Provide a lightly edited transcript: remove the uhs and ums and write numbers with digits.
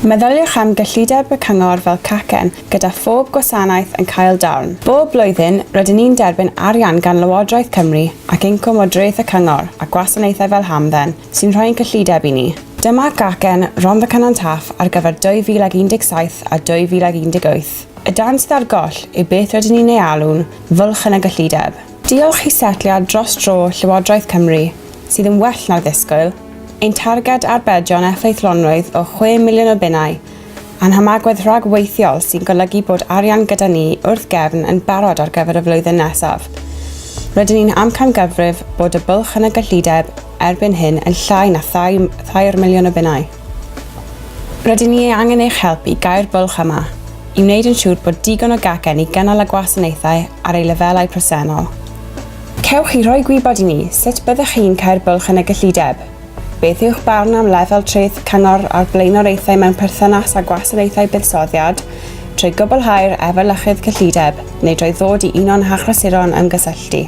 Meddyliwch am gyllideb y cyngor fel cacen gyda phob gwasanaeth yn cael darn. Bob blwyddyn, rydyn ni'n derbyn arian gan Lywodraeth Cymru ac incwm o dreth y cyngor a gwasanaethau fel Hamdden sy'n rhoi'n gyllideb i ni. Dyma gacen Rhondda Cynon Taff ar gyfer 2017 a 2018. Y dan sydd ar goll yw beth rydyn ni'n ei alw'n fwlch yn y gyllideb. Diolch i setliad dros dro Llywodraeth Cymru sydd yn well na'r ddisgwyl. Ein targed arbedion effeithlonrwydd o 6 miliwn o bunnau, a'n hymagwedd rhagweithiol sy'n golygu bod arian gyda ni wrth gefn yn barod ar gyfer y flwyddyn nesaf. Rydyn ni'n amcamgyfrif bod y bwlch yn y gyllideb erbyn hyn yn llai na 2 miliwn o bunnau. Rydyn ni angen eich helpu i gau'r bwlch yma, i wneud yn siŵr bod digon o gacen i gynnal y gwasanaethau ar ei lefelau presennol. Cewch i roi gwybod i ni sut byddech chi'n cau'r bwlch yn y gyllideb. Beth yw'ch barn am lefel treth cyngor a'r blaenoraethau mewn perthynas a gwasanaethau buddsoddiad, trwy gwblhau'r efelychydd cyllideb neu drwy ddod i un o'n hachrysuron ymgysylltu.